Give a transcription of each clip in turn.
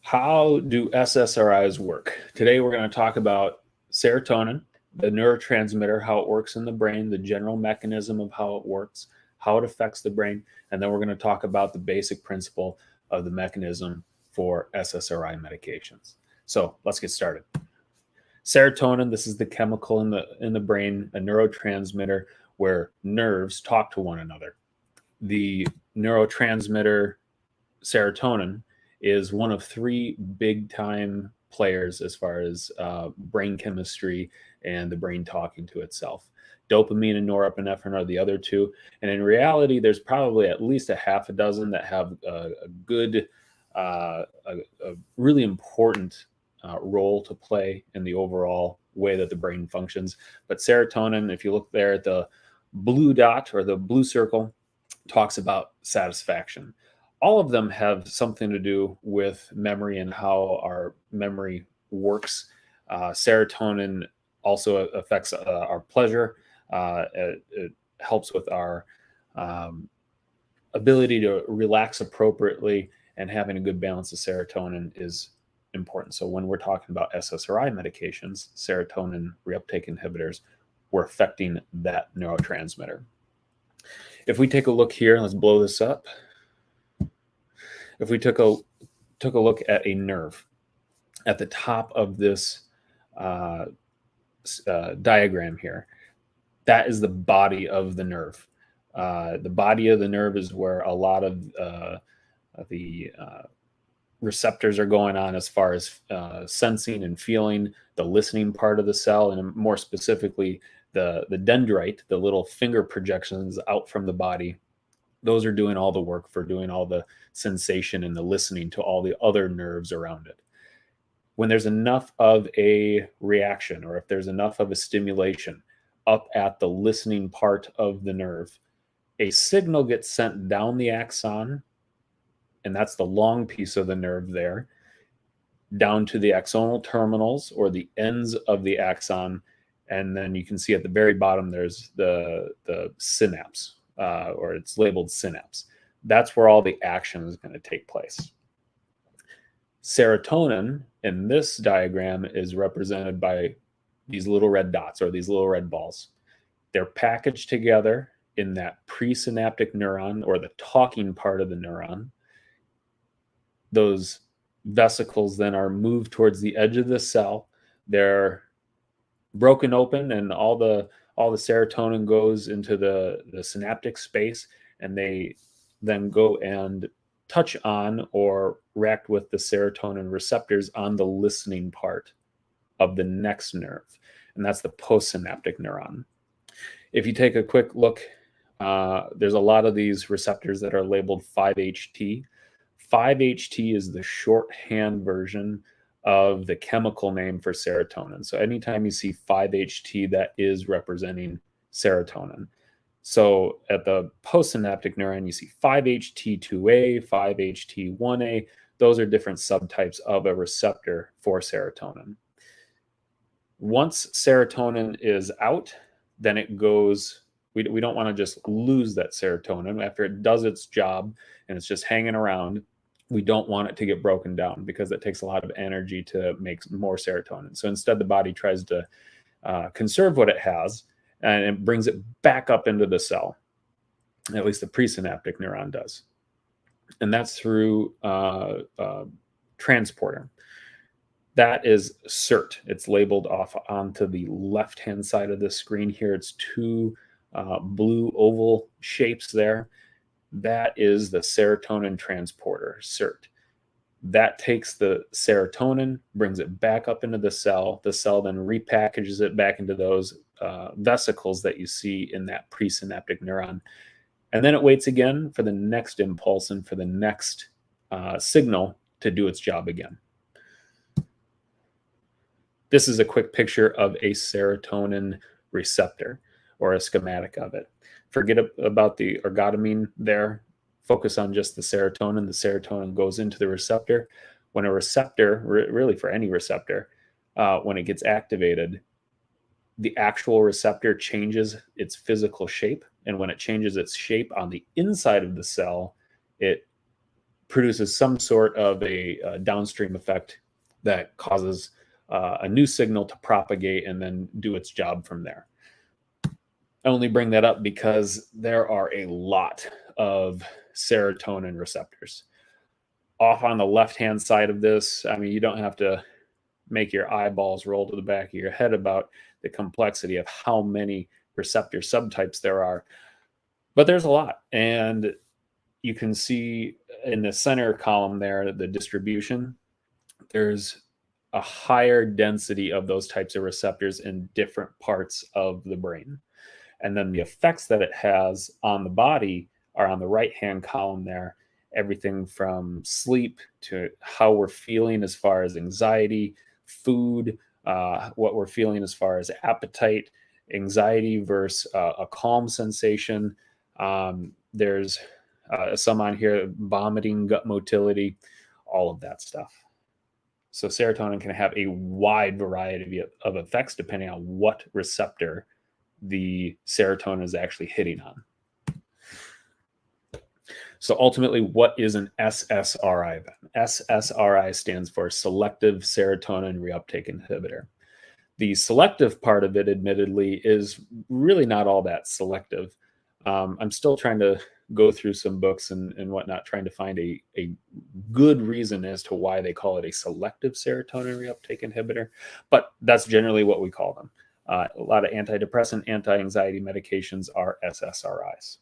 How do SSRIs work? Today we're going to talk about serotonin, the neurotransmitter, how it works in the brain, the general mechanism of how it works, how it affects the brain, and then we're going to talk about the basic principle of the mechanism for SSRI medications. So let's get started. Serotonin, this is the chemical in the brain, a neurotransmitter where nerves talk to one another. The neurotransmitter serotonin is one of three big time players as far as brain chemistry and the brain talking to itself. Dopamine and norepinephrine are the other two. And in reality, there's probably at least a half a dozen that have a good, a really important role to play in the overall way that the brain functions. But serotonin, if you look there at the blue dot or the blue circle, talks about satisfaction. All of them have something to do with memory and how our memory works. Serotonin also affects our pleasure. It helps with our ability to relax appropriately, and having a good balance of serotonin is important. So when we're talking about SSRI medications, serotonin reuptake inhibitors, we're affecting that neurotransmitter. If we take a look here, let's blow this up. If we took a look at a nerve at the top of this diagram here, that is the body of the nerve. The body of the nerve is where a lot of the receptors are going on as far as sensing and feeling, the listening part of the cell, and more specifically, the dendrite, the little finger projections out from the body. Those are doing all the work for doing all the sensation and the listening to all the other nerves around it. When there's enough of a reaction, or if there's enough of a stimulation up at the listening part of the nerve, a signal gets sent down the axon, and that's the long piece of the nerve there, down to the axonal terminals or the ends of the axon. And then you can see at the very bottom, there's the synapse. Or it's labeled synapse. That's where all the action is going to take place. Serotonin in this diagram is represented by these little red dots or these little red balls. They're packaged together in that presynaptic neuron, or the talking part of the neuron. Those vesicles then are moved towards the edge of the cell. They're broken open, and all the serotonin goes into the synaptic space, and they then go and touch on or react with the serotonin receptors on the listening part of the next nerve, and that's the postsynaptic neuron. If you take a quick look, there's a lot of these receptors that are labeled 5-HT. 5-HT is the shorthand version of the chemical name for serotonin. So anytime you see 5-HT, that is representing serotonin. So at the postsynaptic neuron, you see 5-HT2A, 5-HT1A. Those are different subtypes of a receptor for serotonin. Once serotonin is out, then it goes, we don't want to just lose that serotonin. After it does its job and it's just hanging around, we don't want it to get broken down, because it takes a lot of energy to make more serotonin. So instead, the body tries to conserve what it has, and it brings it back up into the cell. At least the presynaptic neuron does. And that's through transporter. That is SERT. It's labeled off onto the left-hand side of the screen here. It's two blue oval shapes there. That is the serotonin transporter, SERT. That takes the serotonin, brings it back up into the cell. The cell then repackages it back into those vesicles that you see in that presynaptic neuron. And then it waits again for the next impulse and for the next signal to do its job again. This is a quick picture of a serotonin receptor, or a schematic of it. Forget about the ergotamine there. Focus on just the serotonin. The serotonin goes into the receptor. When a receptor, really for any receptor, when it gets activated, the actual receptor changes its physical shape. And when it changes its shape on the inside of the cell, it produces some sort of a downstream effect that causes a new signal to propagate and then do its job from there. I only bring that up because there are a lot of serotonin receptors. Off on the left-hand side of this, I mean, you don't have to make your eyeballs roll to the back of your head about the complexity of how many receptor subtypes there are, but there's a lot. And you can see in the center column there, the distribution, there's a higher density of those types of receptors in different parts of the brain. And then the effects that it has on the body are on the right-hand column there. Everything from sleep to how we're feeling as far as anxiety, food, what we're feeling as far as appetite, anxiety versus a calm sensation. There's some on here, vomiting, gut motility, all of that stuff. So serotonin can have a wide variety of effects depending on what receptor the serotonin is actually hitting on. So ultimately, what is an SSRI then? SSRI stands for selective serotonin reuptake inhibitor. The selective part of it, admittedly, is really not all that selective. I'm still trying to go through some books and whatnot, trying to find a good reason as to why they call it a selective serotonin reuptake inhibitor, but that's generally what we call them. A lot of antidepressant, anti-anxiety medications are SSRIs.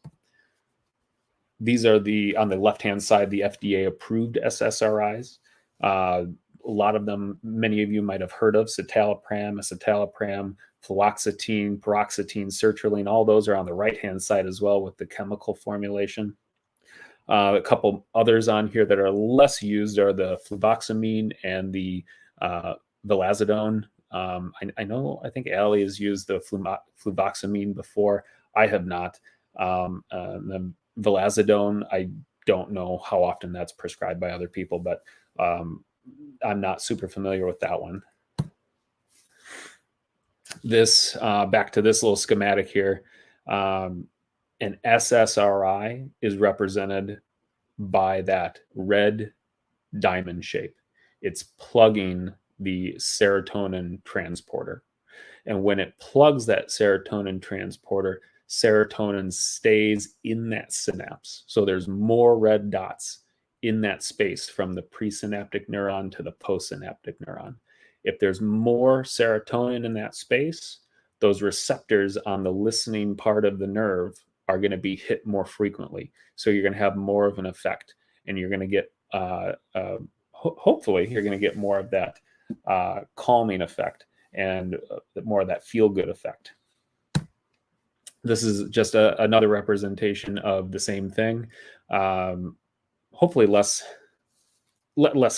These are on the left-hand side, the FDA-approved SSRIs. A lot of them, many of you might have heard of: citalopram, escitalopram, fluoxetine, paroxetine, sertraline. All those are on the right-hand side as well with the chemical formulation. A couple others on here that are less used are the fluvoxamine and the vilazodone. I think Allie has used the fluvoxamine before. I have not. The vilazodone, I don't know how often that's prescribed by other people, but I'm not super familiar with that one. This, back to this little schematic here, an SSRI is represented by that red diamond shape. It's plugging the serotonin transporter. And when it plugs that serotonin transporter, serotonin stays in that synapse. So there's more red dots in that space from the presynaptic neuron to the postsynaptic neuron. If there's more serotonin in that space, those receptors on the listening part of the nerve are going to be hit more frequently. So you're going to have more of an effect, and you're going to get, hopefully, you're going to get more of that calming effect and more of that feel-good effect. This is just another representation of the same thing. Hopefully less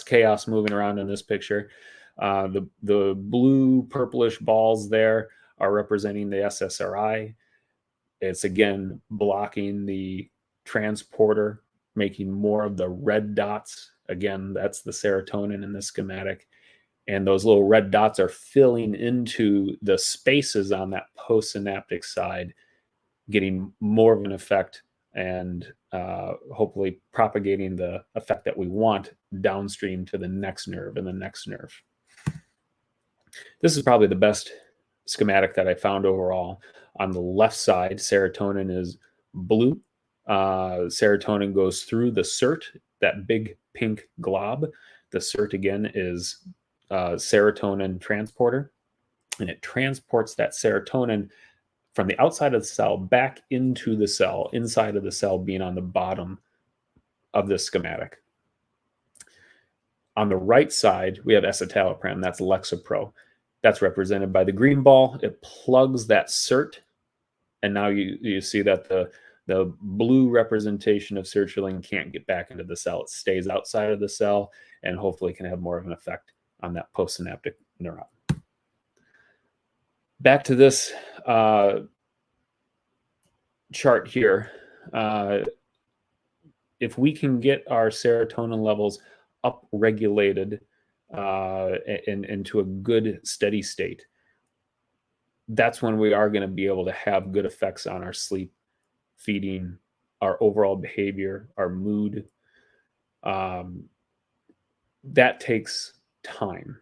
chaos moving around in this picture. The blue purplish balls there are representing the SSRI. It's again blocking the transporter, making more of the red dots. Again, that's the serotonin in this schematic. And those little red dots are filling into the spaces on that postsynaptic side, getting more of an effect and hopefully propagating the effect that we want downstream to the next nerve and the next nerve. This is probably the best schematic that I found overall. On the left side, serotonin is blue. Serotonin goes through the CERT, that big pink glob. The CERT, again, is serotonin transporter, and it transports that serotonin from the outside of the cell back into the cell, inside of the cell being on the bottom of this schematic. On the right side, we have escitalopram, that's Lexapro. That's represented by the green ball. It plugs that CERT, and now you see that the blue representation of sertraline can't get back into the cell. It stays outside of the cell and hopefully can have more of an effect on that postsynaptic neuron. Back to this chart here. If we can get our serotonin levels upregulated and into a good steady state, that's when we are going to be able to have good effects on our sleep, feeding, our overall behavior, our mood. that takes time.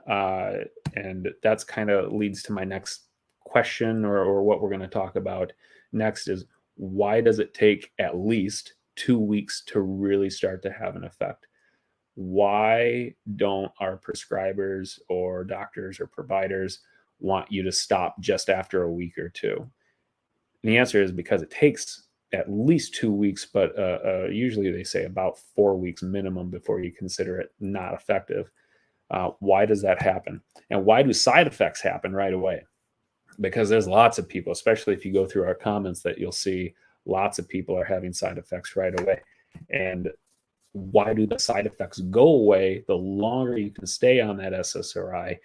And that's kind of leads to my next question, or what we're going to talk about next is, why does it take at least 2 weeks to really start to have an effect? Why don't our prescribers or doctors or providers want you to stop just after a week or two? And the answer is because it takes at least 2 weeks, but usually they say about 4 weeks minimum before you consider it not effective. Why does that happen? And why do side effects happen right away? Because there's lots of people, especially if you go through our comments, that you'll see lots of people are having side effects right away. And why do the side effects go away the longer you can stay on that SSRI?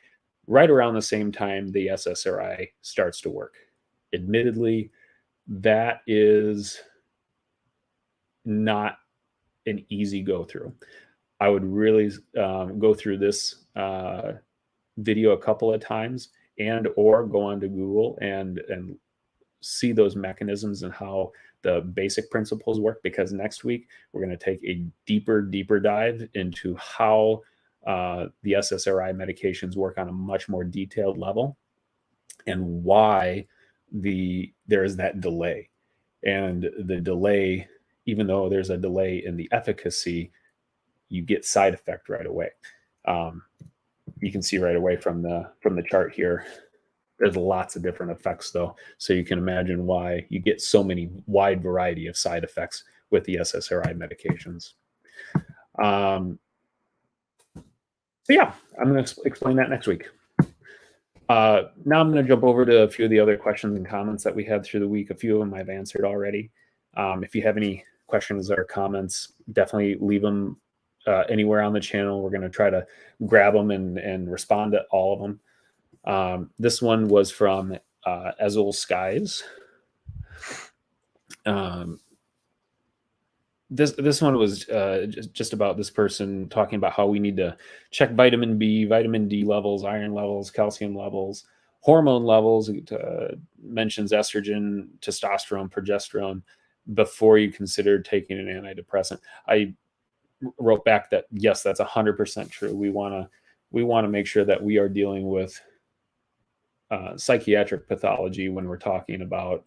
Right around the same time the SSRI starts to work. Admittedly, that is not an easy go through. I would really go through this video a couple of times, and or go onto Google and see those mechanisms and how the basic principles work, because next week we're going to take a deeper dive into how the SSRI medications work on a much more detailed level, and why there is that delay. And the delay, even though there's a delay in the efficacy, you get side effect right away. You can see right away from the chart here, there's lots of different effects though. So you can imagine why you get so many wide variety of side effects with the SSRI medications. So yeah, I'm going to explain that next week. Now I'm going to jump over to a few of the other questions and comments that we had through the week. A few of them I've answered already. If you have any questions or comments, definitely leave them anywhere on the channel. We're going to try to grab them and respond to all of them. This one was from Azul Skies. This one was just about this person talking about how we need to check vitamin B, vitamin D levels, iron levels, calcium levels, hormone levels. Mentions estrogen, testosterone, progesterone before you consider taking an antidepressant. I wrote back that yes, that's 100% true. We want to make sure that we are dealing with psychiatric pathology when we're talking about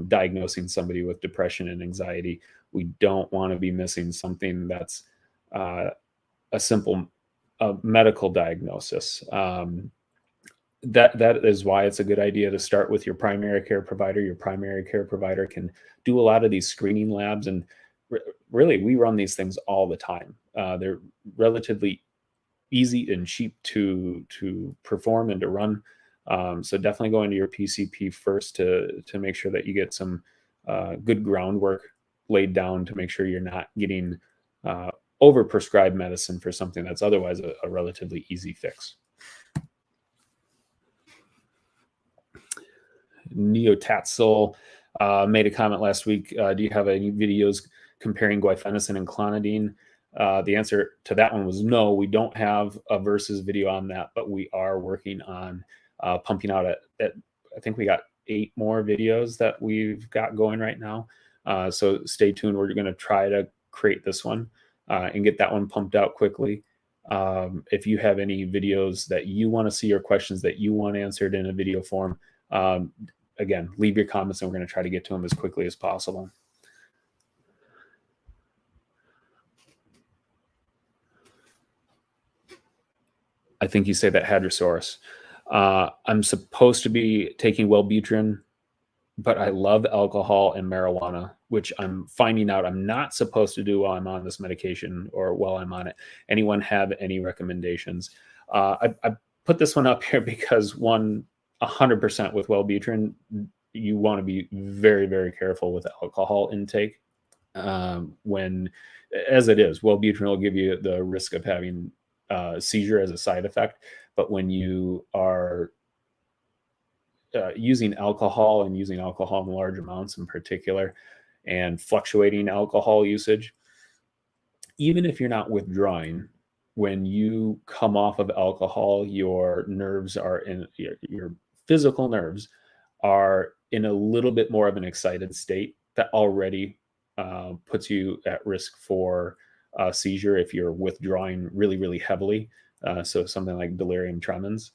diagnosing somebody with depression and anxiety. We don't want to be missing something that's a simple medical diagnosis. That is why it's a good idea to start with your primary care provider. Your primary care provider can do a lot of these screening labs, and really, we run these things all the time. They're relatively easy and cheap to perform and to run. So definitely go into your PCP first to make sure that you get some good groundwork laid down to make sure you're not getting overprescribed medicine for something that's otherwise a relatively easy fix. Neotatsil made a comment last week. Do you have any videos comparing guaifenesin and clonidine? The answer to that one was no. We don't have a versus video on that, but we are working on pumping out at I think we got 8 more videos that we've got going right now. So stay tuned. We're going to try to create this one and get that one pumped out quickly. If you have any videos that you want to see or questions that you want answered in a video form, again, leave your comments and we're going to try to get to them as quickly as possible. I think you say that Hadrosaurus. I'm supposed to be taking Wellbutrin, but I love alcohol and marijuana, which I'm finding out I'm not supposed to do while I'm on this medication or while I'm on it. Anyone have any recommendations? I put this one up here because 100% with Wellbutrin, you want to be very, very careful with alcohol intake. When, as it is, Wellbutrin will give you the risk of having seizure as a side effect. But when you are using alcohol and using alcohol in large amounts in particular, and fluctuating alcohol usage, even if you're not withdrawing, when you come off of alcohol, your nerves are in your physical nerves are in a little bit more of an excited state that already puts you at risk for a seizure if you're withdrawing really, really heavily. So something like delirium tremens.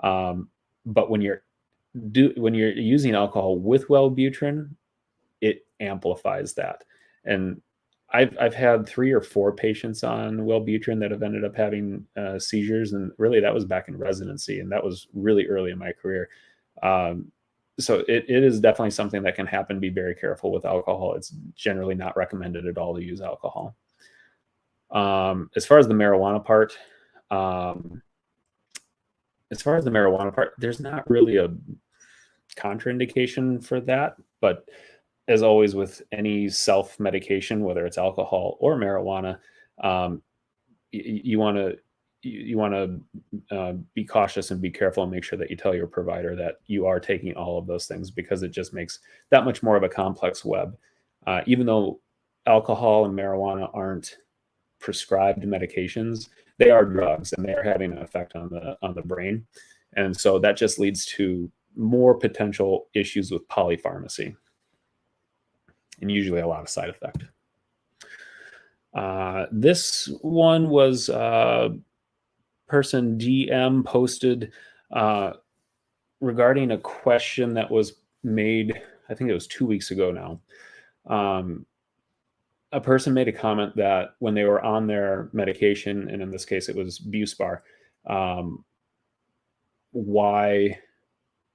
But when you're using alcohol with Wellbutrin, it amplifies that. And I've had 3 or 4 patients on Wellbutrin that have ended up having seizures, and really that was back in residency, and that was really early in my career. So it is definitely something that can happen. Be very careful with alcohol. It's generally not recommended at all to use alcohol. As far as the marijuana part, there's not really a contraindication for that, but as always with any self-medication, whether it's alcohol or marijuana, you want to be cautious and be careful and make sure that you tell your provider that you are taking all of those things, because it just makes that much more of a complex web. Even though alcohol and marijuana aren't prescribed medications, they are drugs and they are having an effect on the brain. And so that just leads to more potential issues with polypharmacy, and usually a lot of side effect. This one was person DM posted regarding a question that was made, I think it was 2 weeks ago now. A person made a comment that when they were on their medication, and in this case it was Buspar, why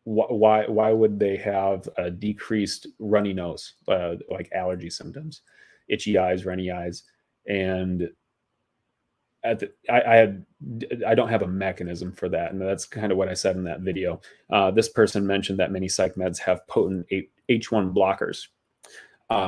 would they have a decreased runny nose, like allergy symptoms, itchy eyes, runny eyes? And I don't have a mechanism for that, and that's kind of what I said in that video. This person mentioned that many psych meds have potent H1 blockers,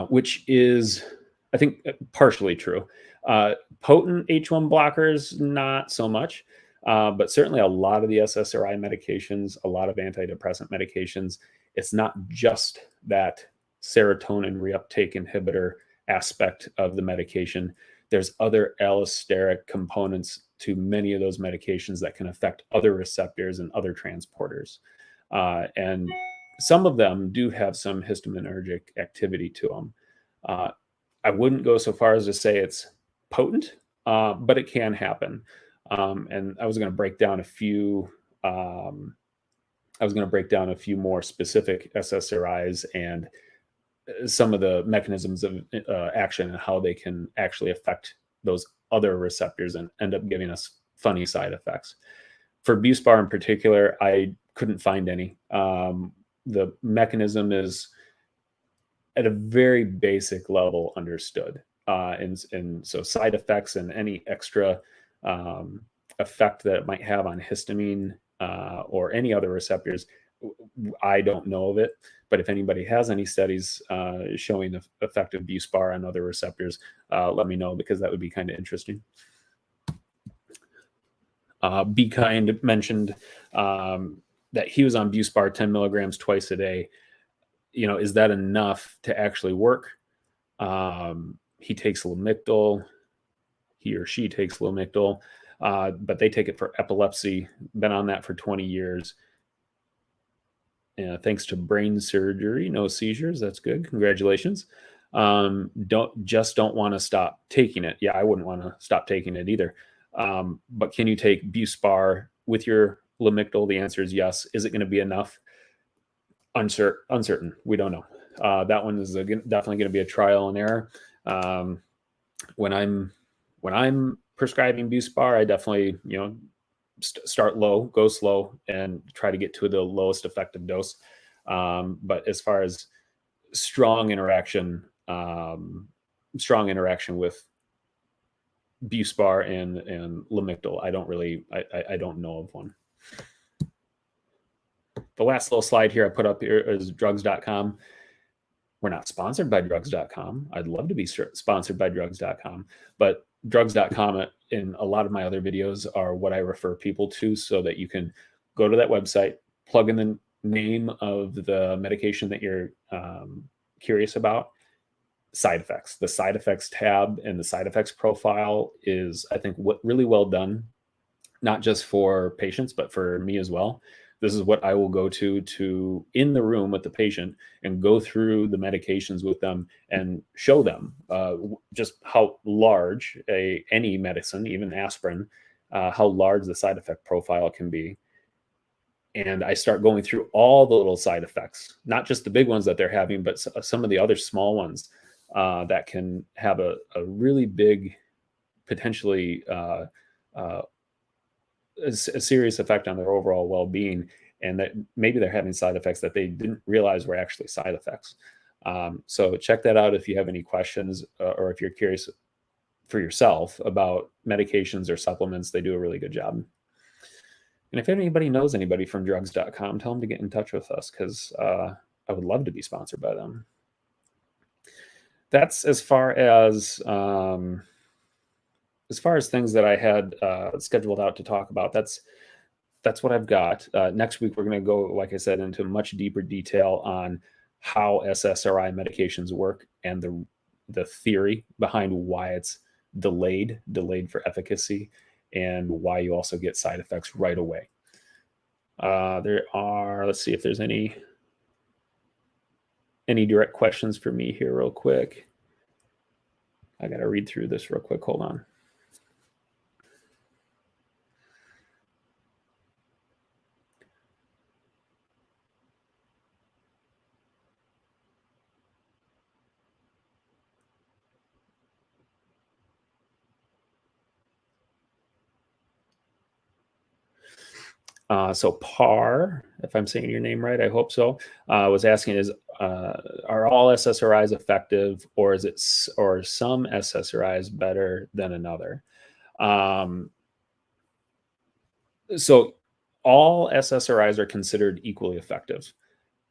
which is, I think, partially true. Potent H1 blockers, not so much. But certainly a lot of the SSRI medications, a lot of antidepressant medications, it's not just that serotonin reuptake inhibitor aspect of the medication. There's other allosteric components to many of those medications that can affect other receptors and other transporters. And some of them do have some histaminergic activity to them. I wouldn't go so far as to say it's potent, but it can happen. And I was going to break down a few. More specific SSRIs and some of the mechanisms of action and how they can actually affect those other receptors and end up giving us funny side effects. For Buspar in particular, I couldn't find any. The mechanism is at a very basic level understood. And so side effects and any extra effect that it might have on histamine or any other receptors, I don't know of it. But if anybody has any studies showing the effect of Buspar on other receptors, let me know, because that would be kind of interesting. Be Kind mentioned that he was on Buspar 10 milligrams twice a day. Is that enough to actually work? He takes Lamictal. He or she takes Lamictal, but they take it for epilepsy. Been on that for 20 years. Thanks to brain surgery, no seizures. That's good. Congratulations. Don't want to stop taking it. Yeah, I wouldn't want to stop taking it either. But can you take Buspar with your Lamictal? The answer is yes. Is it going to be enough? Uncertain. We don't know. That one is definitely going to be a trial and error. When I'm prescribing Buspar, I definitely, start low, go slow, and try to get to the lowest effective dose. But as far as strong interaction with Buspar and Lamictal, I don't know of one. The last little slide here I put up here is drugs.com. We're not sponsored by drugs.com. I'd love to be sponsored by drugs.com, but drugs.com in a lot of my other videos are what I refer people to, so that you can go to that website, plug in the name of the medication that you're curious about, side effects. The side effects tab and the side effects profile is, I think, really well done, not just for patients, but for me as well. This is what I will go to in the room with the patient and go through the medications with them and show them just how large any medicine, even aspirin, how large the side effect profile can be. And I start going through all the little side effects, not just the big ones that they're having, but some of the other small ones that can have a really big, potentially a serious effect on their overall well-being, and that maybe they're having side effects that they didn't realize were actually side effects. So check that out if you have any questions or if you're curious for yourself about medications or supplements. They do a really good job. And if anybody knows anybody from drugs.com, tell them to get in touch with us, because I would love to be sponsored by them. That's as far as things that I had scheduled out to talk about. That's what I've got. Next week, we're going to go, like I said, into much deeper detail on how SSRI medications work and the theory behind why it's delayed for efficacy, and why you also get side effects right away. Let's see if there's any direct questions for me here real quick. I got to read through this real quick. Hold on. So Par, if I'm saying your name right, I hope so, was asking, are all SSRIs effective, or or some SSRIs better than another? So all SSRIs are considered equally effective.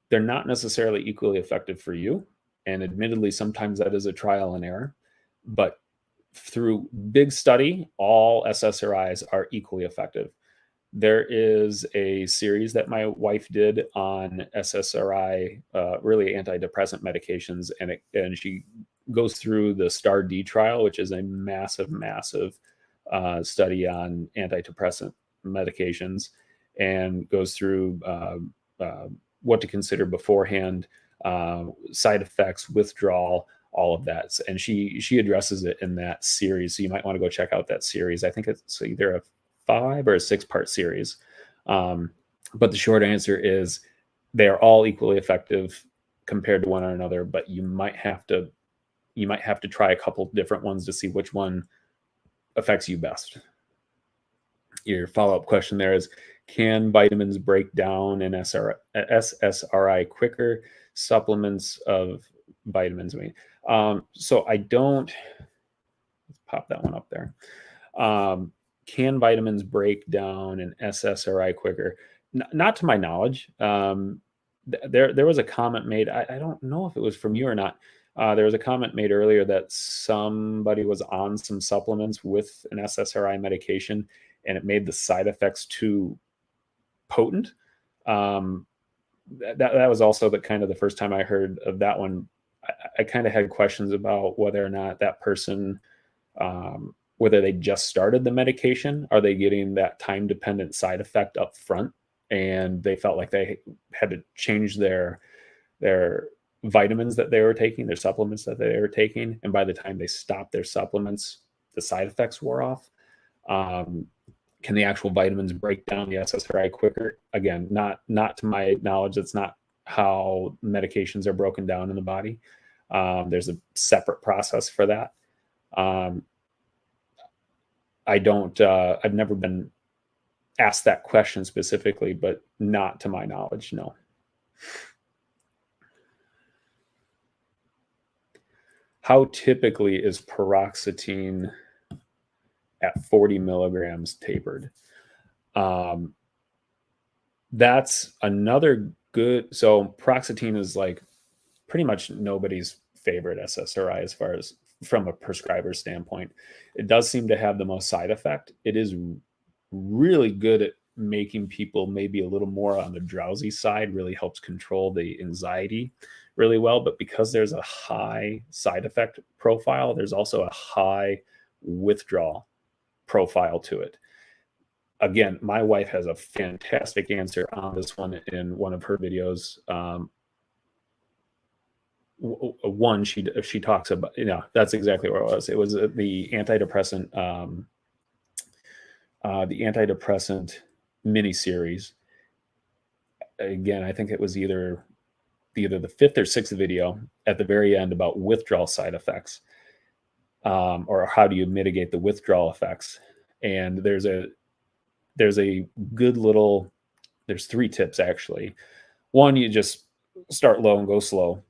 They're not necessarily equally effective for you. And admittedly, sometimes that is a trial and error. But through big study, all SSRIs are equally effective. There is a series that my wife did on SSRI, really antidepressant medications, and she goes through the STAR-D trial, which is a massive study on antidepressant medications, and goes through what to consider beforehand, side effects, withdrawal, all of that. And she addresses it in that series. So you might want to go check out that series. I think it's either a 5 or a 6-part series. But the short answer is they are all equally effective compared to one another, but you might have to try a couple different ones to see which one affects you best. Your follow-up question there is, can vitamins break down an SSRI quicker? Supplements of vitamins, so I don't, let's pop that one up there. Can vitamins break down an SSRI quicker? Not to my knowledge. There was a comment made. I don't know if it was from you or not. There was a comment made earlier that somebody was on some supplements with an SSRI medication, and it made the side effects too potent. That was also the first time I heard of that one. I kind of had questions about whether or not that person, whether they just started the medication, are they getting that time-dependent side effect up front, and they felt like they had to change their vitamins that they were taking, their supplements that they were taking, and by the time they stopped their supplements, the side effects wore off. Can the actual vitamins break down the SSRI quicker? Again, not to my knowledge. That's not how medications are broken down in the body. There's a separate process for that. I've never been asked that question specifically, but not to my knowledge, no. How typically is paroxetine at 40 milligrams tapered? That's another good, so paroxetine is like pretty much nobody's favorite SSRI as far as from a prescriber standpoint. It does seem to have the most side effect. It is really good at making people maybe a little more on the drowsy side, really helps control the anxiety really well. But because there's a high side effect profile, there's also a high withdrawal profile to it. again, my wife has a fantastic answer on this one in one of her videos. One, she talks about, that's exactly where it was. It was the antidepressant mini series. Again, I think it was either the fifth or sixth video at the very end about withdrawal side effects, or how do you mitigate the withdrawal effects. And there's a good little, there's 3 tips actually. One, you just start low and go slow.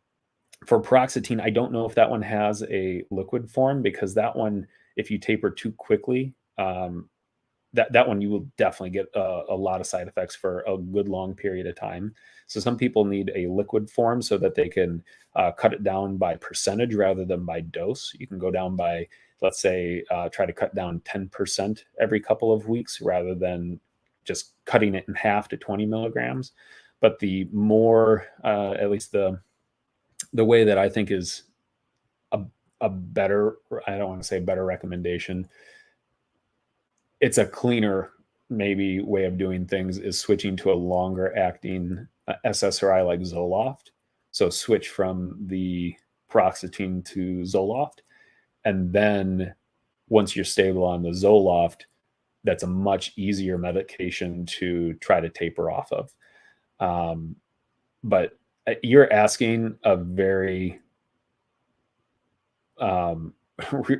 For paroxetine, I don't know if that one has a liquid form, because that one, if you taper too quickly, that one you will definitely get a lot of side effects for a good long period of time. So some people need a liquid form so that they can cut it down by percentage rather than by dose. You can go down by, let's say, try to cut down 10% every couple of weeks rather than just cutting it in half to 20 milligrams. But the more, at least the way that I think is a better, I don't want to say better recommendation, it's a cleaner maybe way of doing things, is switching to a longer acting SSRI like Zoloft. So switch from the paroxetine to Zoloft. And then once you're stable on the Zoloft, that's a much easier medication to try to taper off of. But you're asking a very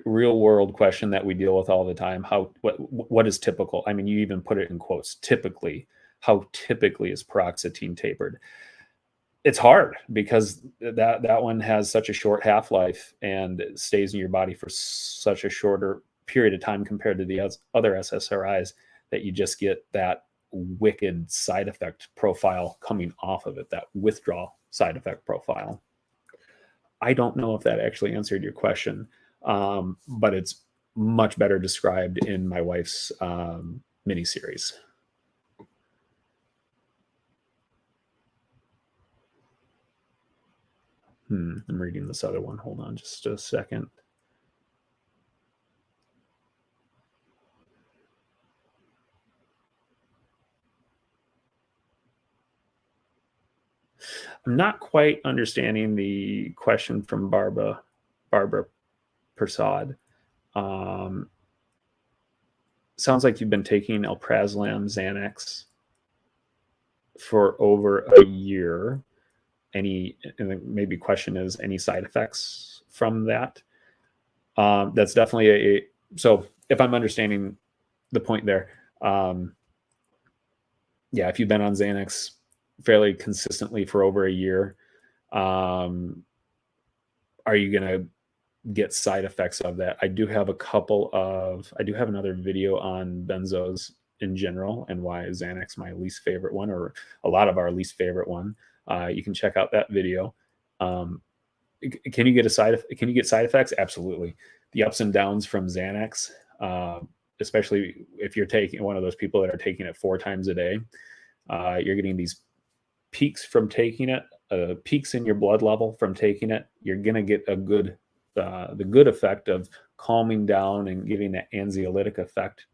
real world question that we deal with all the time. What is typical? I mean, you even put it in quotes, typically. How typically is paroxetine tapered? It's hard because that one has such a short half-life and it stays in your body for such a shorter period of time compared to the other SSRIs, that you just get that wicked side effect profile coming off of it, that withdrawal side effect profile. I don't know if that actually answered your question, but it's much better described in my wife's miniseries. I'm reading this other one. Hold on just a second. I'm not quite understanding the question from Barbara Prasad. Sounds like you've been taking alprazolam Xanax for over a year. And maybe question is any side effects from that? That's definitely so if I'm understanding the point there, yeah, if you've been on Xanax fairly consistently for over a year, are you going to get side effects of that? I do have another video on benzos in general and why Xanax my least favorite one, or a lot of our least favorite one. You can check out that video. Can you get side effects? Absolutely. The ups and downs from Xanax, especially if you're taking one of those people that are taking it 4 times a day, you're getting these peaks from taking it, peaks in your blood level from taking it. You're going to get the good effect of calming down and giving that anxiolytic effect.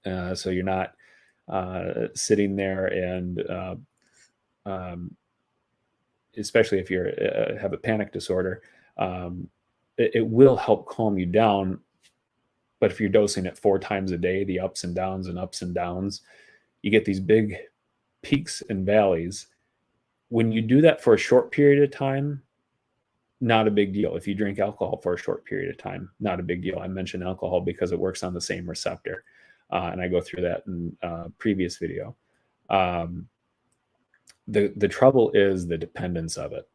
So you're not sitting there and especially if you have a panic disorder, it will help calm you down. But if you're dosing it 4 times a day, the ups and downs, you get these big peaks and valleys. When you do that for a short period of time, not a big deal. If you drink alcohol for a short period of time, not a big deal. I mentioned alcohol because it works on the same receptor, and I go through that in a previous video. The trouble is the dependence of it.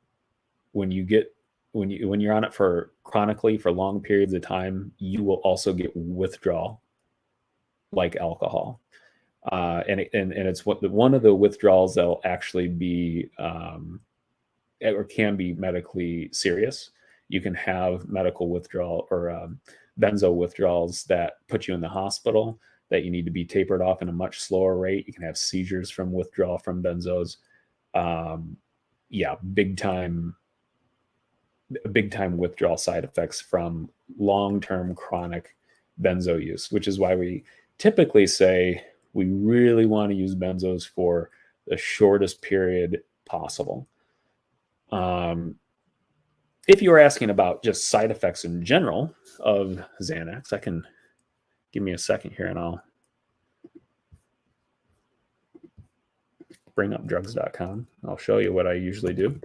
When you're on it for chronically for long periods of time, you will also get withdrawal like alcohol. And it's one of the withdrawals that'll actually be or can be medically serious. You can have medical withdrawal or benzo withdrawals that put you in the hospital, that you need to be tapered off in a much slower rate. You can have seizures from withdrawal from benzos. Big time withdrawal side effects from long-term chronic benzo use, which is why we typically say We really want to use benzos for the shortest period possible. If you were asking about just side effects in general of Xanax, give me a second here and I'll bring up drugs.com. I'll show you what I usually do.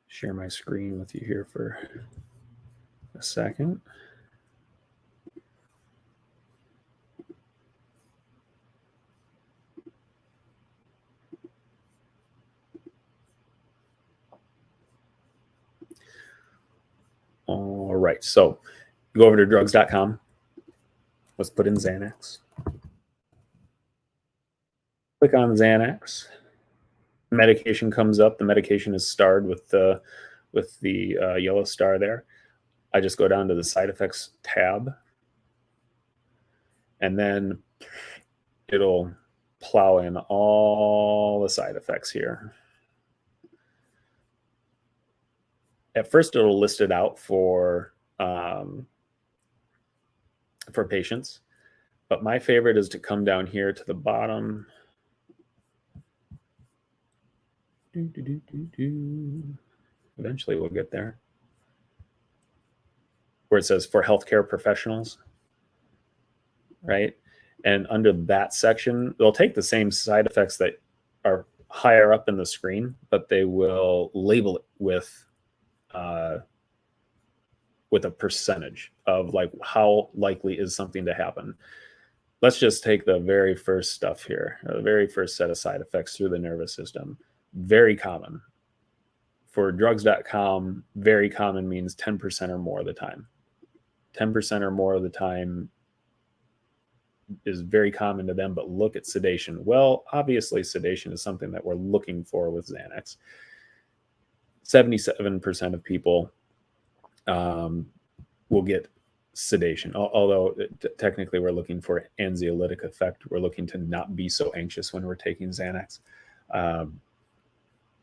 Share my screen with you here for a second. All right, so go over to drugs.com. Let's put in Xanax. Click on Xanax. Medication comes up. The medication is starred with the yellow star there. I just go down to the side effects tab, and then it'll plow in all the side effects here. At first, it'll list it out for patients, but my favorite is to come down here to the bottom. Eventually, we'll get there. Where it says for healthcare professionals, right? And under that section, they'll take the same side effects that are higher up in the screen, but they will label it with a percentage of like how likely is something to happen. Let's just take the very first stuff here, the very first set of side effects through the nervous system. Very common. For drugs.com, very common means 10% or more of the time. 10% or more of the time is very common to them, but look at sedation. Well, obviously sedation is something that we're looking for with Xanax. 77% of people will get sedation, although technically we're looking for anxiolytic effect. We're looking to not be so anxious when we're taking Xanax.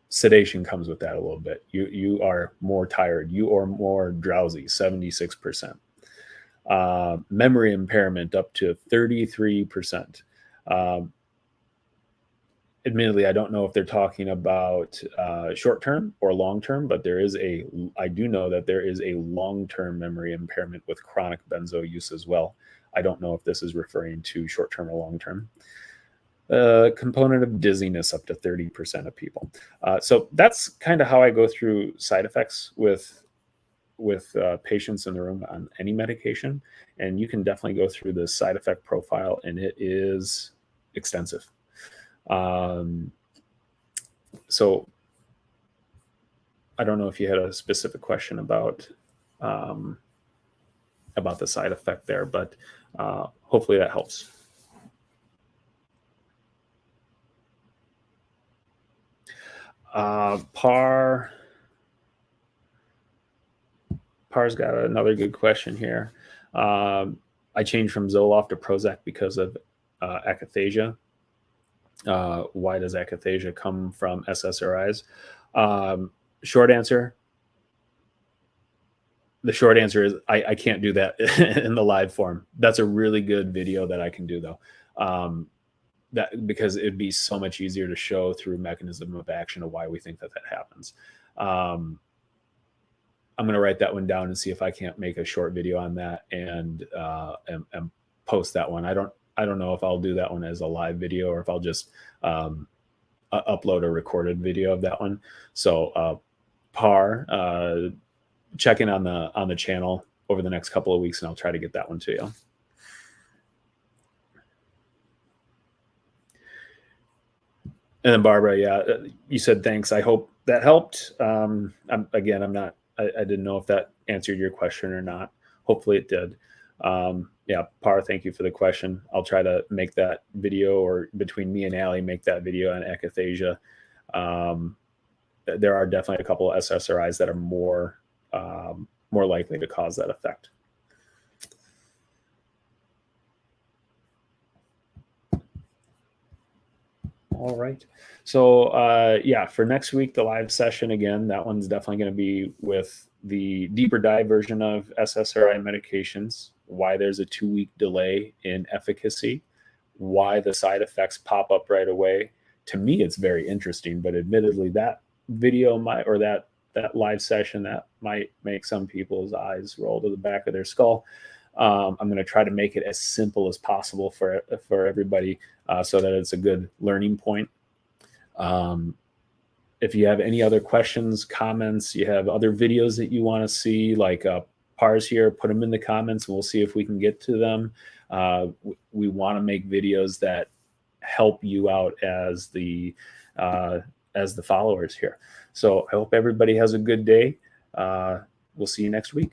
Sedation comes with that a little bit. You are more tired. You are more drowsy, 76%. Memory impairment up to 33%. Admittedly, I don't know if they're talking about short-term or long-term, but I do know that there is a long-term memory impairment with chronic benzo use as well. I don't know if this is referring to short-term or long-term. Component of dizziness up to 30% of people. So that's kind of how I go through side effects with patients in the room on any medication. And you can definitely go through the side effect profile, and it is extensive. So I don't know if you had a specific question about the side effect there, but hopefully that helps. Par's got another good question here. I changed from Zoloft to Prozac because of akathisia. Why does akathisia come from SSRIs? Short answer. The short answer is I can't do that in the live form. That's a really good video that I can do though. Because it'd be so much easier to show through mechanism of action of why we think that happens. I'm going to write that one down and see if I can't make a short video on that and post that one. I don't know if I'll do that one as a live video or if I'll just upload a recorded video of that one. So check in on the channel over the next couple of weeks and I'll try to get that one to you. And then Barbara, yeah, you said thanks. I hope that helped. I didn't know if that answered your question or not. Hopefully it did. Yeah, Par, thank you for the question. I'll try to make that video, or between me and Allie, make that video on akathisia. There are definitely a couple of SSRIs that are more likely to cause that effect. All right. So yeah, for next week, the live session again, that one's definitely going to be with the deeper dive version of SSRI medications, why there's a 2-week delay in efficacy, why the side effects pop up right away. To me, it's very interesting, but admittedly, that video might, or that live session, that might make some people's eyes roll to the back of their skull. I'm going to try to make it as simple as possible for everybody, so that it's a good learning point. If you have any other questions, comments, you have other videos that you want to see, like PARS here, put them in the comments and we'll see if we can get to them. We want to make videos that help you out as the followers here. So I hope everybody has a good day. We'll see you next week.